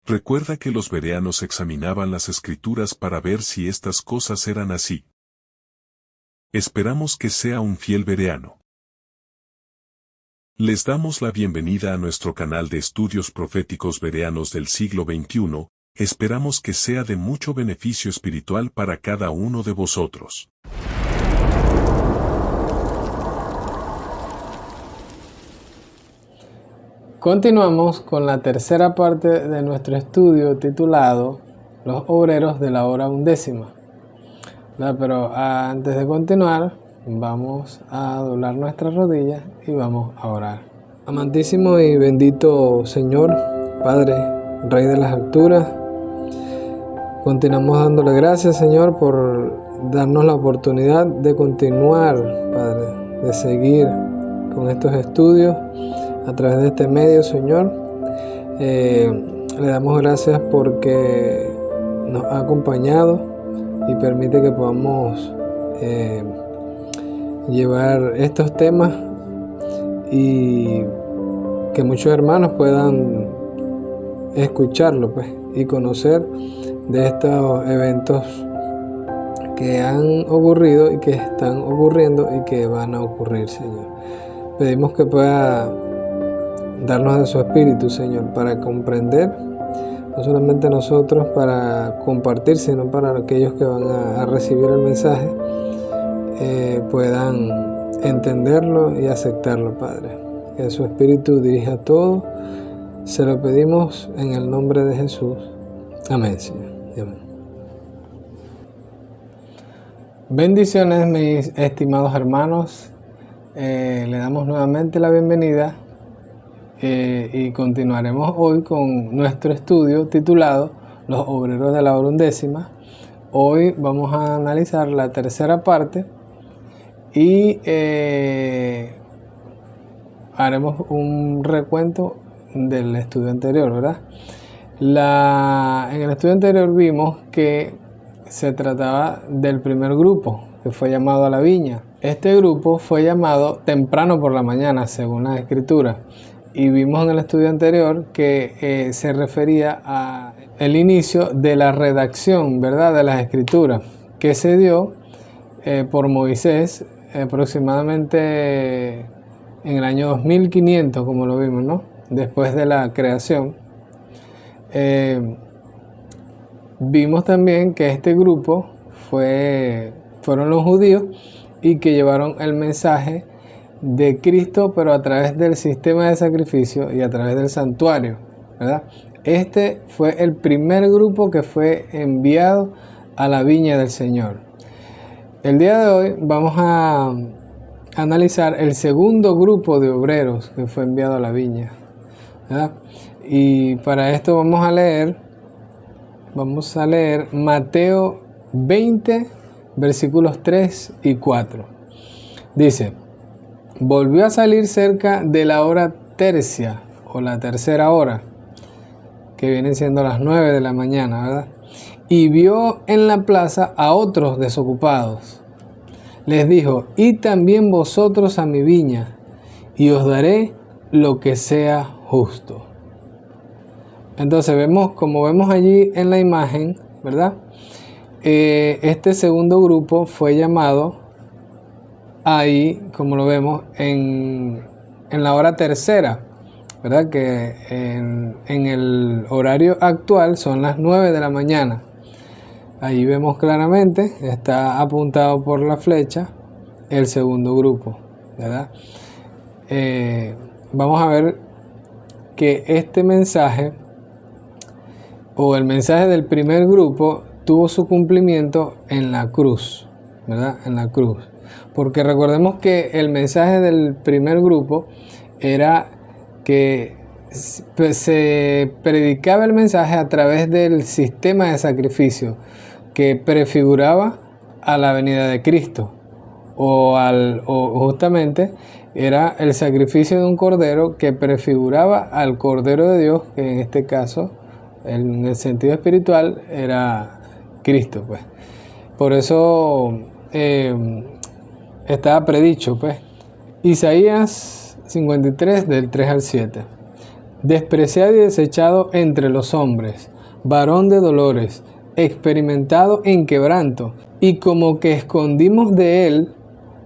Recuerda que los bereanos examinaban las escrituras para ver si estas cosas eran así. Esperamos que sea un fiel bereano. Les damos la bienvenida a nuestro canal de estudios proféticos bereanos del siglo XXI, esperamos que sea de mucho beneficio espiritual para cada uno de vosotros. Continuamos con la tercera parte de nuestro estudio titulado Los obreros de la hora undécima. Pero antes de continuar, vamos a doblar nuestras rodillas y vamos a orar. Amantísimo y bendito Señor, Padre, Rey de las alturas, continuamos dándole gracias, Señor, por darnos la oportunidad de continuar, Padre, de seguir con estos estudios a través de este medio, Señor. Le damos gracias porque nos ha acompañado y permite que podamos llevar estos temas y que muchos hermanos puedan escucharlo, pues, y conocer de estos eventos que han ocurrido y que están ocurriendo y que van a ocurrir, Señor. Pedimos que pueda darnos de su espíritu, Señor, para comprender, no solamente nosotros para compartir, sino para aquellos que van a recibir el mensaje, puedan entenderlo y aceptarlo, Padre. Que su espíritu dirija todo. Se lo pedimos en el nombre de Jesús. Amén, Señor. Amén. Bendiciones, mis estimados hermanos. Le damos nuevamente la bienvenida y continuaremos hoy con nuestro estudio titulado Los obreros de la hora undécima. Hoy vamos a analizar la tercera parte y haremos un recuento del estudio anterior, ¿verdad? En el estudio anterior vimos que se trataba del primer grupo, que fue llamado a la viña. Este grupo fue llamado temprano por la mañana, según la Escritura. Y vimos en el estudio anterior que se refería a el inicio de la redacción, ¿verdad?, de las Escrituras, que se dio por Moisés aproximadamente en el año 2500, como lo vimos, ¿no?, después de la creación. Vimos también que este grupo fueron los judíos y que llevaron el mensaje de Cristo, pero a través del sistema de sacrificio y a través del santuario, ¿verdad? Este fue el primer grupo que fue enviado a la viña del Señor. El día de hoy vamos a analizar el segundo grupo de obreros que fue enviado a la viña, ¿verdad? Y para esto vamos a leer Mateo 20, versículos 3 y 4. Dice: volvió a salir cerca de la hora tercia, o la tercera hora, que vienen siendo las 9 de la mañana, ¿verdad? Y vio en la plaza a otros desocupados. Les dijo: id también vosotros a mi viña, y os daré lo que sea justo. Entonces como vemos allí en la imagen, ¿verdad? Este segundo grupo fue llamado ahí, como lo vemos, en la hora tercera, ¿verdad? Que en el horario actual son las 9 de la mañana. Ahí vemos claramente, está apuntado por la flecha, el segundo grupo, ¿verdad? Vamos a ver que este mensaje, o el mensaje del primer grupo, tuvo su cumplimiento en la cruz, ¿verdad? En la cruz. Porque recordemos que el mensaje del primer grupo era que se predicaba el mensaje a través del sistema de sacrificio que prefiguraba a la venida de Cristo, o justamente era el sacrificio de un cordero que prefiguraba al Cordero de Dios, que en este caso, en el sentido espiritual, era Cristo, pues. Por eso estaba predicho, pues. Isaías 53, del 3 al 7. despreciado y desechado entre los hombres, varón de dolores, experimentado en quebranto, y como que escondimos de él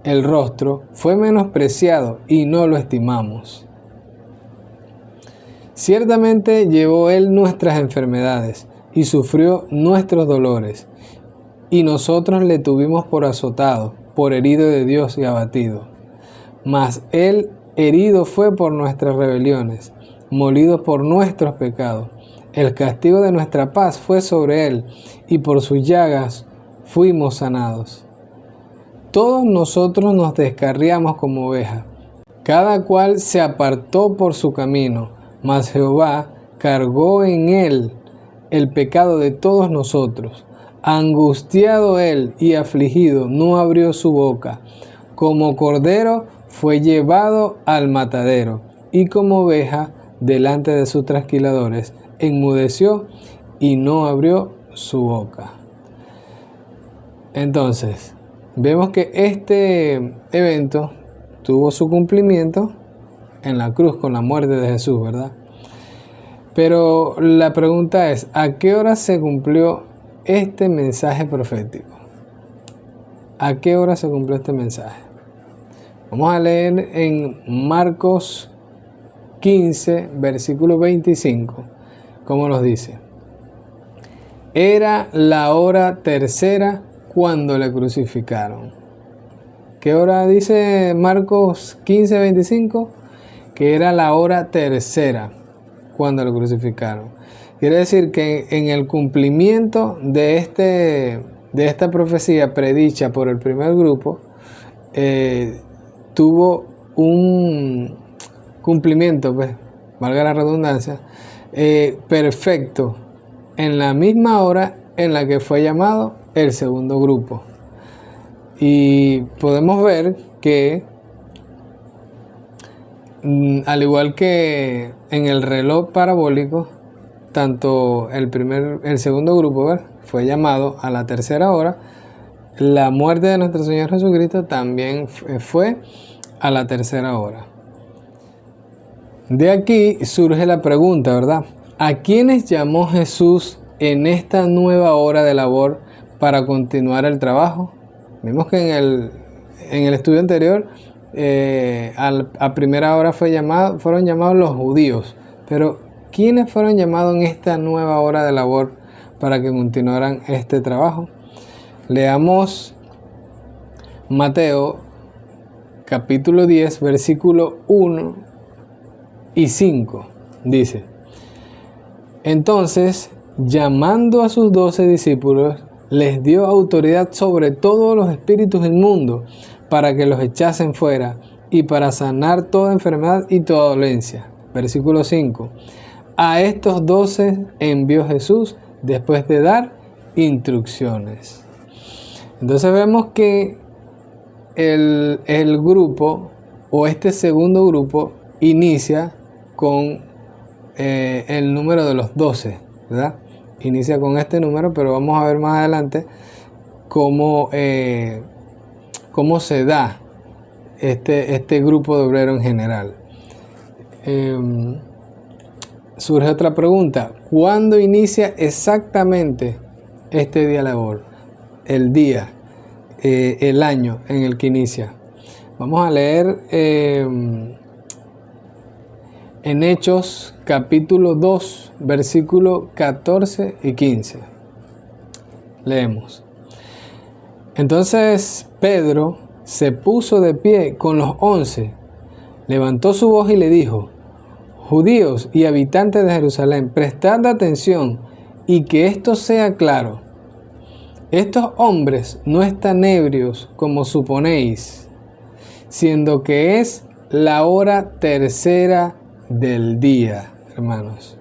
el rostro, fue menospreciado y no lo estimamos. Ciertamente llevó él nuestras enfermedades y sufrió nuestros dolores, y nosotros le tuvimos por azotado, por herido de Dios y abatido. Mas él herido fue por nuestras rebeliones, molido por nuestros pecados. El castigo de nuestra paz fue sobre él, y por sus llagas fuimos sanados. Todos nosotros nos descarriamos como ovejas, cada cual se apartó por su camino, mas Jehová cargó en él el pecado de todos nosotros. Angustiado él y afligido, no abrió su boca. Como cordero fue llevado al matadero, y como oveja delante de sus trasquiladores, enmudeció y no abrió su boca. Entonces, vemos que este evento tuvo su cumplimiento en la cruz con la muerte de Jesús, ¿verdad? Pero la pregunta es, ¿a qué hora se cumplió este mensaje profético? ¿A qué hora se cumplió este mensaje? Vamos a leer en Marcos 15, versículo 25, como nos dice. Era la hora tercera cuando le crucificaron. ¿Qué hora dice Marcos 15, 25? Que era la hora tercera cuando lo crucificaron. Quiere decir que en el cumplimiento de esta profecía predicha por el primer grupo, tuvo un cumplimiento, pues, valga la redundancia, perfecto en la misma hora en la que fue llamado el segundo grupo. Y podemos ver que al igual que en el reloj parabólico, tanto el segundo grupo, ¿verdad?, fue llamado a la tercera hora, la muerte de nuestro Señor Jesucristo también fue a la tercera hora. De aquí surge la pregunta, ¿verdad? ¿A quiénes llamó Jesús en esta nueva hora de labor para continuar el trabajo? Vimos que en el estudio anterior, a primera hora fueron llamados los judíos, pero ¿quiénes fueron llamados en esta nueva hora de labor para que continuaran este trabajo? Leamos Mateo capítulo 10, versículo 1 y 5. Dice: entonces, llamando a sus 12 discípulos, les dio autoridad sobre todos los espíritus inmundos para que los echasen fuera y para sanar toda enfermedad y toda dolencia. Versículo 5. A estos 12 envió Jesús después de dar instrucciones. Entonces vemos que el grupo, o este segundo grupo, inicia con el número de los 12, ¿verdad? Inicia con este número, pero vamos a ver más adelante cómo se da este grupo de obreros en general. Surge otra pregunta: ¿cuándo inicia exactamente este día labor? El día, el año en el que inicia. Vamos a leer en Hechos capítulo 2, versículos 14 y 15. Leemos: entonces Pedro se puso de pie con los 11, levantó su voz y le dijo: judíos y habitantes de Jerusalén, prestad atención y que esto sea claro. Estos hombres no están ebrios como suponéis, siendo que es la hora tercera del día, hermanos.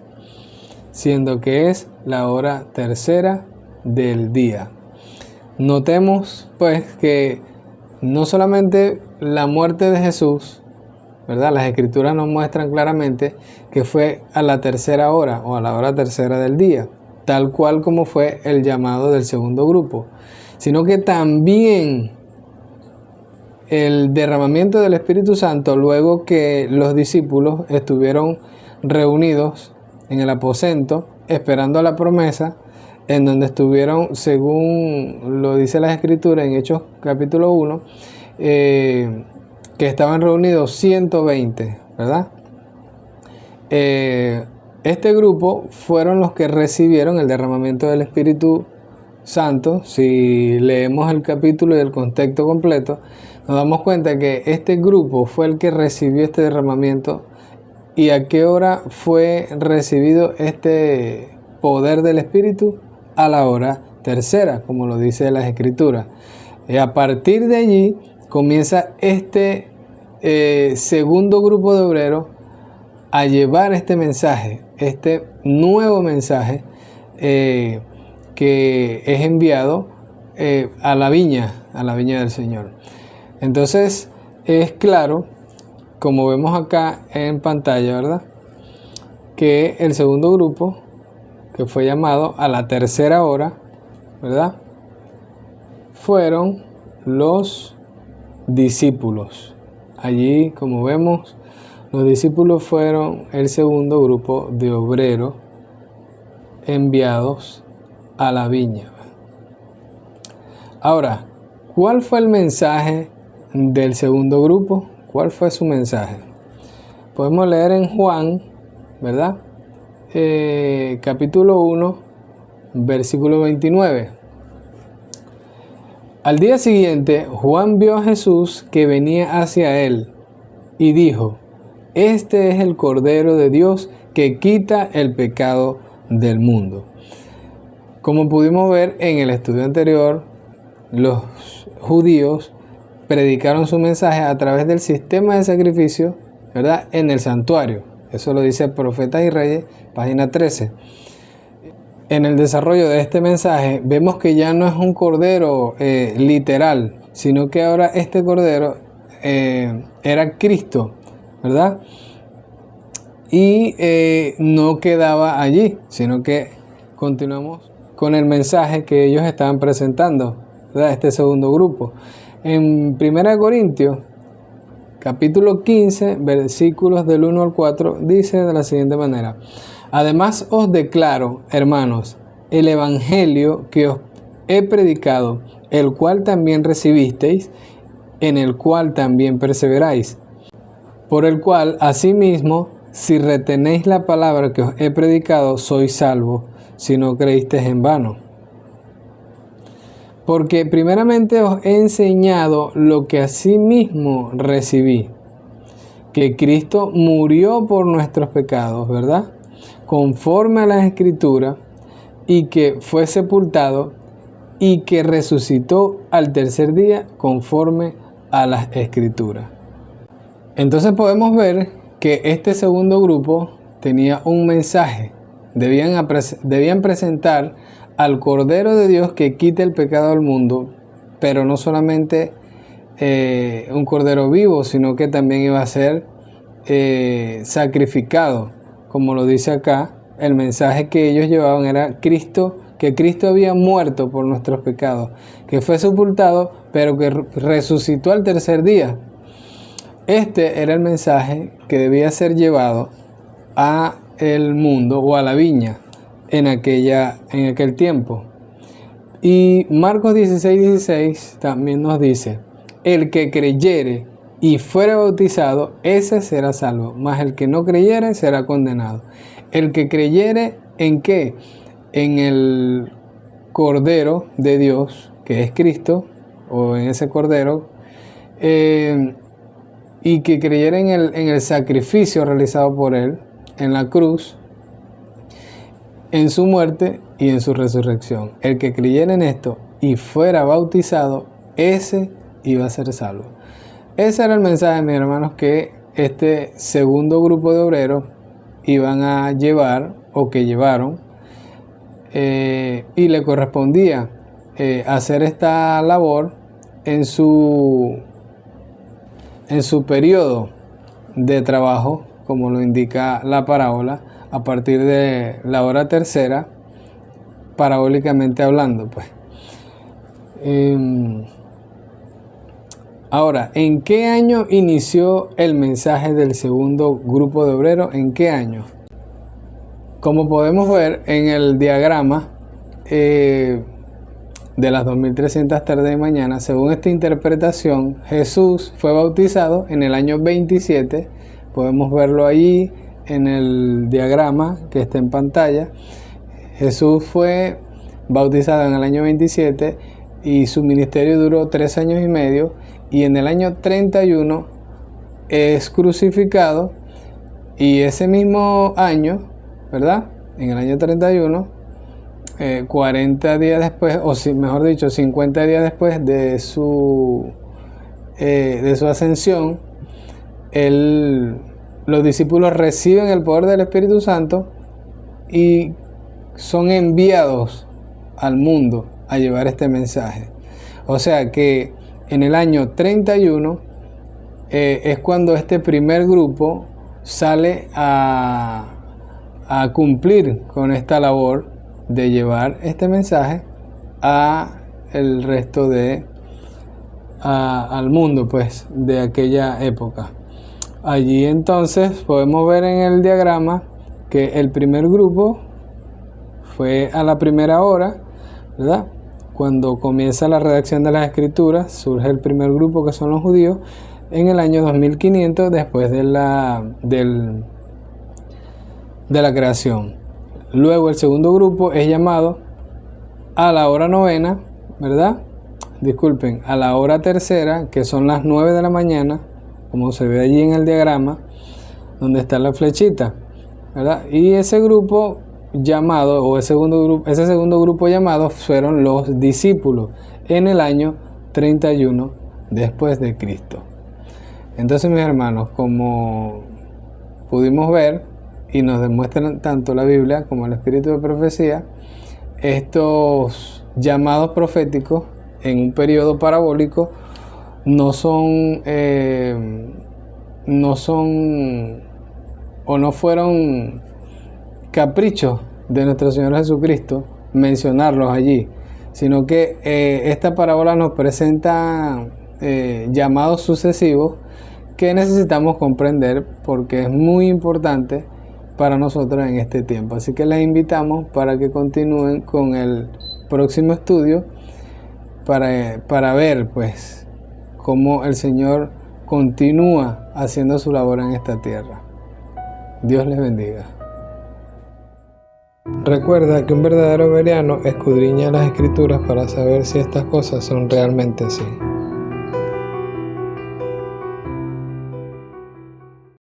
Siendo que es la hora tercera del día. Notemos, pues, que no solamente la muerte de Jesús, ¿verdad? Las escrituras nos muestran claramente que fue a la tercera hora o a la hora tercera del día, tal cual como fue el llamado del segundo grupo, sino que también el derramamiento del Espíritu Santo luego que los discípulos estuvieron reunidos en el aposento, esperando la promesa, en donde estuvieron, según lo dice la Escritura en Hechos capítulo 1, que estaban reunidos 120, ¿verdad? Este grupo fueron los que recibieron el derramamiento del Espíritu Santo. Si leemos el capítulo y el contexto completo, nos damos cuenta que este grupo fue el que recibió este derramamiento. ¿Y a qué hora fue recibido este poder del Espíritu? A la hora tercera, como lo dice la Escritura. Y a partir de allí comienza este segundo grupo de obreros a llevar este mensaje, este nuevo mensaje que es enviado a la viña del Señor. Entonces es claro, como vemos acá en pantalla, ¿verdad?, que el segundo grupo, que fue llamado a la tercera hora, ¿verdad?, fueron los discípulos. Allí, como vemos, los discípulos fueron el segundo grupo de obreros enviados a la viña. Ahora, ¿cuál fue el mensaje del segundo grupo? ¿Cuál fue su mensaje? Podemos leer en Juan, ¿verdad? Capítulo 1, versículo 29. Al día siguiente, Juan vio a Jesús que venía hacia él y dijo: Este es el Cordero de Dios que quita el pecado del mundo. Como pudimos ver en el estudio anterior, los judíos predicaron su mensaje a través del sistema de sacrificio, ¿verdad?, en el santuario. Eso lo dice Profetas y Reyes, página 13. En el desarrollo de este mensaje vemos que ya no es un cordero literal, sino que ahora este cordero era Cristo, ¿verdad? Y no quedaba allí, sino que continuamos con el mensaje que ellos estaban presentando, ¿verdad?, este segundo grupo. En 1 Corintios, capítulo 15, versículos del 1 al 4, dice de la siguiente manera: Además os declaro, hermanos, el evangelio que os he predicado, el cual también recibisteis, en el cual también perseveráis, por el cual asimismo, si retenéis la palabra que os he predicado, sois salvos, si no creísteis en vano. Porque primeramente os he enseñado lo que asimismo recibí, que Cristo murió por nuestros pecados, ¿verdad?, conforme a las Escrituras, y que fue sepultado y que resucitó al tercer día conforme a las Escrituras. Entonces podemos ver que este segundo grupo tenía un mensaje. Debían presentar al Cordero de Dios que quita el pecado del mundo, pero no solamente un cordero vivo, sino que también iba a ser sacrificado. Como lo dice acá, el mensaje que ellos llevaban era Cristo, que Cristo había muerto por nuestros pecados, que fue sepultado, pero que resucitó al tercer día. Este era el mensaje que debía ser llevado a el mundo o a la viña en aquel tiempo. Y Marcos 16:16 también nos dice: el que creyere y fuere bautizado, ese será salvo, mas el que no creyere será condenado. El que creyere, ¿en qué? En el Cordero de Dios, que es Cristo, o en ese Cordero, y que creyera en el sacrificio realizado por Él, en la cruz, en su muerte y en su resurrección. El que creyera en esto y fuera bautizado, ese iba a ser salvo. Ese era el mensaje, mis hermanos, que este segundo grupo de obreros iban a llevar, o que llevaron, y le correspondía hacer esta labor en su periodo de trabajo, como lo indica la parábola, a partir de la hora tercera, parabólicamente hablando, pues. Ahora, ¿en qué año inició el mensaje del segundo grupo de obreros? ¿En qué año? Como podemos ver en el diagrama de las 2300 tardes y mañana, según esta interpretación, Jesús fue bautizado en el año 27. Podemos verlo allí en el diagrama que está en pantalla. Jesús fue bautizado en el año 27 y su ministerio duró 3 años y medio. Y en el año 31 es crucificado, y ese mismo año, ¿verdad? En el año 31, 40 días después, o mejor dicho, 50 días después de su ascensión, los discípulos reciben el poder del Espíritu Santo y son enviados al mundo a llevar este mensaje. O sea que en el año 31 es cuando este primer grupo sale a cumplir con esta labor de llevar este mensaje a el resto al mundo, pues, de aquella época. Allí entonces podemos ver en el diagrama que el primer grupo fue a la primera hora, ¿verdad? Cuando comienza la redacción de las escrituras, surge el primer grupo, que son los judíos, en el año 2500 después de la creación. Luego el segundo grupo es llamado a la hora novena, ¿verdad? Disculpen, a la hora tercera, que son las 9 de la mañana, como se ve allí en el diagrama, donde está la flechita, ¿verdad? Y ese grupo llamado, o ese segundo grupo llamado, fueron los discípulos en el año 31 después de Cristo. Entonces, mis hermanos, como pudimos ver y nos demuestran tanto la Biblia como el espíritu de profecía, estos llamados proféticos en un periodo parabólico no fueron caprichos de nuestro Señor Jesucristo mencionarlos allí, sino que esta parábola nos presenta llamados sucesivos que necesitamos comprender, porque es muy importante para nosotros en este tiempo. Así que les invitamos para que continúen con el próximo estudio para ver, pues, cómo el Señor continúa haciendo su labor en esta tierra. Dios les bendiga. Recuerda que un verdadero bereano escudriña las Escrituras para saber si estas cosas son realmente así.